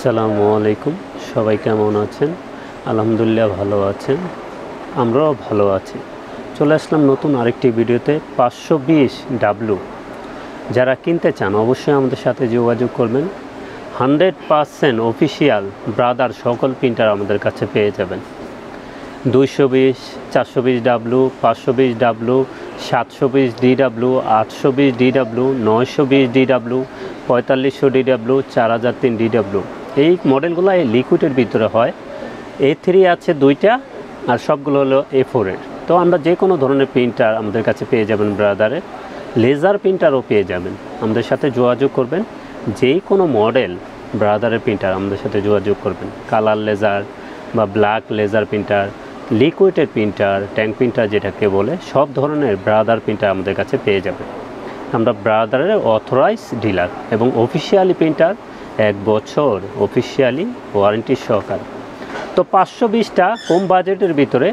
আসসালামু আলাইকুম। সবাই কেমন আছেন? আলহামদুলিল্লাহ ভালো আছেন, আমরাও ভালো আছি। চলে আসলাম নতুন আরেকটি ভিডিওতে। 520W যারা কিনতে চান অবশ্যই আমাদের সাথে যোগাযোগ করবেন। 100% অফিসিয়াল ব্রাদার সকল প্রিন্টার আমাদের কাছে পেয়ে যাবেন। 220, 420W, 520W, 720DW, 820DW, 920DW, 4500DW, 4003DW। এই মডেলগুলো এই লিকুইডের ভিতরে হয়। A3 আছে দুইটা, আর সবগুলো হলো A4 এর। তো আমরা যে কোনো ধরনের প্রিন্টার আমাদের কাছে পেয়ে যাবেন ব্রাদারে। লেজার প্রিন্টারও পেয়ে যাবেন। আমাদের সাথে যোগাযোগ করবেন। যেই কোনো মডেল ব্রাদারের প্রিন্টার আমাদের সাথে যোগাযোগ করবেন। কালার লেজার বা ব্ল্যাক লেজার প্রিন্টার, লিকুইডের প্রিন্টার, ট্যাঙ্ক প্রিন্টার যেটাকে বলে, সব ধরনের ব্রাদার প্রিন্টার আমাদের কাছে পেয়ে যাবেন। আমরা ব্রাদারের অথরাইজ ডিলার এবং অফিসিয়ালি প্রিন্টার 1 বছর অফিসিয়ালি ওয়ারেন্টি সহকারে। তো 520টা কম বাজেটের ভিতরে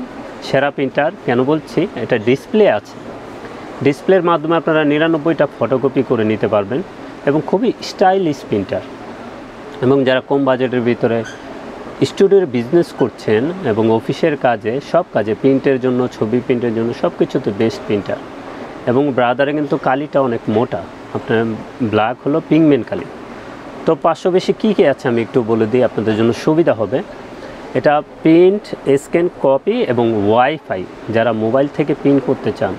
সেরা প্রিন্টার কেন বলছি, এটা ডিসপ্লে আছে। ডিসপ্লের মাধ্যমে আপনারা 99টা ফটোকপি করে নিতে পারবেন এবং খুবই স্টাইলিশ প্রিন্টার। এবং যারা কম বাজেটের ভিতরে স্টুডিওর বিজনেস করছেন এবং অফিসের কাজে, সব কাজে প্রিন্টের জন্য, ছবি প্রিন্টের জন্য সব কিছুতে বেস্ট প্রিন্টার। এবং ব্রাদারে কিন্তু কালিটা অনেক মোটা, আপনার ব্ল্যাক হলো পিগমেন্ট কালি। তো 520 কী কী আছে আমি একটু বলে দিই, আপনাদের জন্য সুবিধা হবে। এটা প্রিন্ট, স্ক্যান, কপি এবং ওয়াইফাই, যারা মোবাইল থেকে প্রিন্ট করতে চান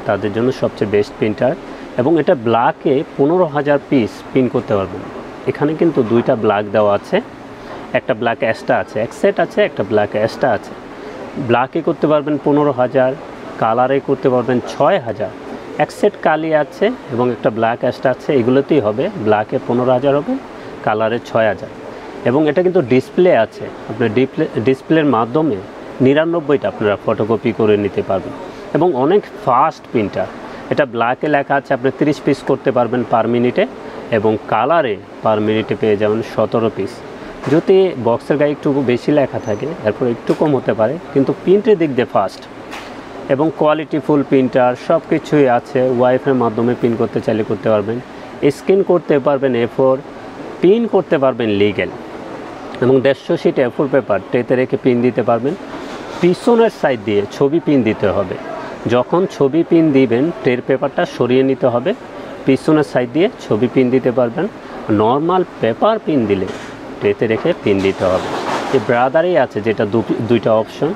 তাদের জন্য সবচেয়ে বেস্ট প্রিন্টার। এবং এটা ব্ল্যাকে 15,000 পিস প্রিন্ট করতে পারবেন। এখানে কিন্তু দুইটা ব্ল্যাক দেওয়া আছে, একটা ব্ল্যাক এক্সট্রা আছে, এক সেট আছে, একটা ব্ল্যাক এক্সট্রা আছে। ব্ল্যাকে করতে পারবেন 15,000, কালারে করতে পারবেন 6,000। এক সেট কালি আছে এবং একটা ব্ল্যাক এক্সট্রা আছে, এগুলোতেই হবে। ব্ল্যাকে 15,000 হবে, কালারে 6,000। এবং এটা কিন্তু ডিসপ্লে আছে, আপনার ডিসপ্লের মাধ্যমে 99টা আপনারা ফটোকপি করে নিতে পারবেন। এবং অনেক ফাস্ট প্রিন্টার। এটা ব্ল্যাকে লেখা আছে আপনি 30 পিস করতে পারবেন পার মিনিটে, এবং কালারে পার মিনিটে পেয়ে যাবেন 17 পিস। যদি বক্সের গায়ে একটু বেশি লেখা থাকে, এরপর একটু কম হতে পারে, কিন্তু প্রিন্টের দিক দিয়ে ফাস্ট এবং কোয়ালিটিফুল প্রিন্টার সব কিছুই আছে। ওয়াইফের মাধ্যমে প্রিন্ট করতে চাইলে করতে পারবেন, স্ক্যান করতে পারবেন A4, প্রিন্ট করতে পারবেন লিগ্যাল, এবং 150 শিট A4 পেপার ট্রেতে রেখে প্রিন্ট দিতে পারবেন। পিছনের সাইড দিয়ে ছবি প্রিন্ট দিতে হবে। যখন ছবি প্রিন্ট দিবেন, ট্রের পেপারটা সরিয়ে নিতে হবে, পিছনের সাইড দিয়ে ছবি প্রিন্ট দিতে পারবেন। নর্মাল পেপার প্রিন্ট দিলে ট্রেতে রেখে প্রিন্ট দিতে হবে। এই ব্রাদারেই আছে যেটা দুইটা অপশন,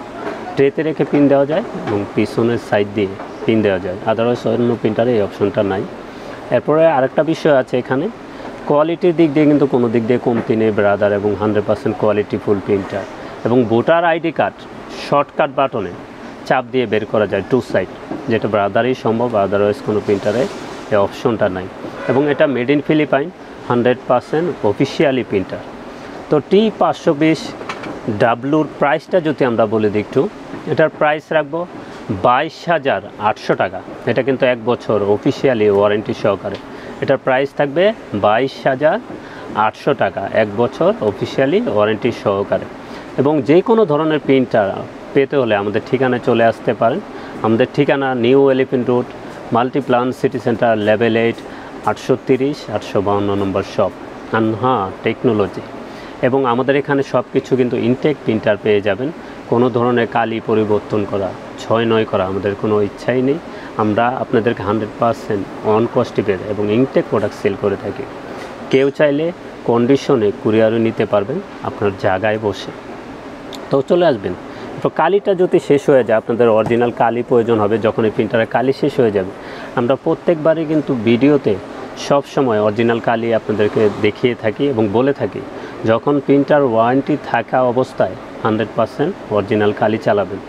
ট্রেতে রেখে প্রিন্ট দেওয়া যায় এবং পিছনের সাইড দিয়ে প্রিন্ট দেওয়া যায়। আদারওয়াইজ অন্য প্রিন্টারে এই অপশনটা নাই। এরপরে আরেকটা বিষয় আছে, এখানে কোয়ালিটির দিক দিয়ে কিন্তু কোনো দিক দিয়ে কমতি নেই ব্রাদার, এবং 100% কোয়ালিটিফুল প্রিন্টার। এবং ভোটার আইডি কার্ড শর্টকাট বাটনে চাপ দিয়ে বের করা যায় 2 সাইড, যেটা ব্রাদারই সম্ভব, আদারওয়াইজ কোনো প্রিন্টারে এই অপশনটা নাই। এবং এটা made in Philippines, 100% officially printer. তো T520Wর প্রাইসটা যদি আমরা বলে দিই একটু, এটার প্রাইস রাখবো 22,800 টাকা। এটা কিন্তু 1 বছর অফিসিয়ালি ওয়ারেন্টি সহকারে। এটার প্রাইস থাকবে 22,800 টাকা, 1 বছর অফিসিয়ালি ওয়ারেন্টি সহকারে। এবং যে কোনো ধরনের প্রিন্টার পেতে হলে আমাদের ঠিকানায় চলে আসতে পারেন। আমাদের ঠিকানা new elephant road, Multiplan city centre, level 8, 830-852 নম্বর শপ, আনহা টেকনোলজি। এবং আমাদের এখানে সব কিছু কিন্তু ইনটেক প্রিন্টার পেয়ে যাবেন। কোনো ধরনের কালি পরিবর্তন করা, 6-9 করা আমাদের কোনো ইচ্ছাই নেই। আমরা আপনাদেরকে 100% অন কস্টিপের এবং ইনটেক প্রোডাক্ট সেল করে থাকি। কেউ চাইলে কন্ডিশনে কুরিয়ারও নিতে পারবেন আপনার জায়গায় বসে। তো চলে আসবেন। তো কালিটা যদি শেষ হয়ে যায়, আপনাদের অরিজিনাল কালি প্রয়োজন হবে। যখন এই প্রিন্টারের কালি শেষ হয়ে যাবে, আমরা প্রত্যেকবারই কিন্তু ভিডিওতে সব সময় অরিজিনাল কালি আপনাদেরকে দেখিয়ে থাকি এবং বলে থাকি, যখন প্রিন্টার ওয়ারেন্টি থাকা অবস্থায় 100% অরিজিনাল কালি চালাবেন,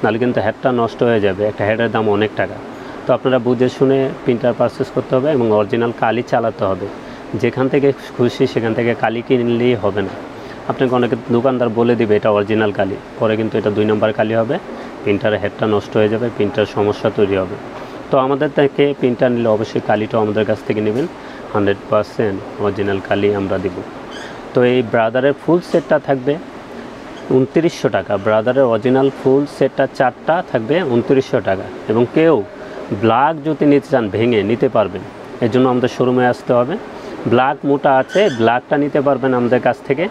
নাহলে কিন্তু হেডটা নষ্ট হয়ে যাবে। একটা হেডের দাম অনেক টাকা। তো আপনারা বুঝে শুনে প্রিন্টার পারচেস করতে হবে এবং অরিজিনাল কালি চালাতে হবে। যেখান থেকে খুশি সেখান থেকে কালি কিনলেই হবে না। আপনাকে অনেকে দোকানদার বলে দিবে এটা অরিজিনাল কালি, পরে কিন্তু এটা 2 নম্বর কালি হবে, প্রিন্টারের হেডটা নষ্ট হয়ে যাবে, প্রিন্টার সমস্যা তৈরি হবে। তো আমাদের থেকে প্রিন্টার নিলে অবশ্যই কালিটাও আমাদের কাছ থেকে নেবেন, 100% অরিজিনাল কালি আমরা দেব। তো এই ব্রাদারের ফুল সেটটা থাকবে 2900 টাকা। ব্রাদারের অরিজিনাল ফুল সেটটা 4টা থাকবে 2900 টাকা। এবং কেউ ব্ল্যাক যদি নিতে চান ভেঙে নিতে পারবেন, এর জন্য আমাদের শোরুমে আসতে হবে। ব্ল্যাক মোটা আছে, ব্ল্যাকটা নিতে পারবেন আমাদের কাছ থেকে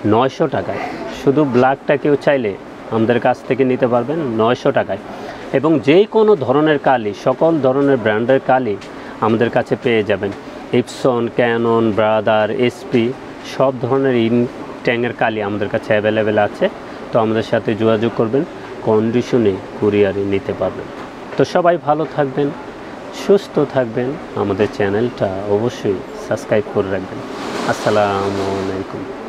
900 টাকায়। শুধু ব্ল্যাকটা কেউ চাইলে আমাদের কাছ থেকে নিতে পারবেন 900 টাকায়। এবং যে কোনো ধরনের কালি, সকল ধরনের ব্র্যান্ডের কালি আমাদের কাছে পেয়ে যাবেন। ইপসন, ক্যানন, ব্রাদার, এসপি সব ধরনের ট্যাঙের কালি আমাদের কাছে অ্যাভেলেবেল আছে। তো আমাদের সাথে যোগাযোগ করবেন, কন্ডিশনে কুরিয়ারে নিতে পারবেন। তো সবাই ভালো থাকবেন, সুস্থ থাকবেন। আমাদের চ্যানেলটা অবশ্যই সাবস্ক্রাইব করে রাখবেন। আসসালামু আলাইকুম।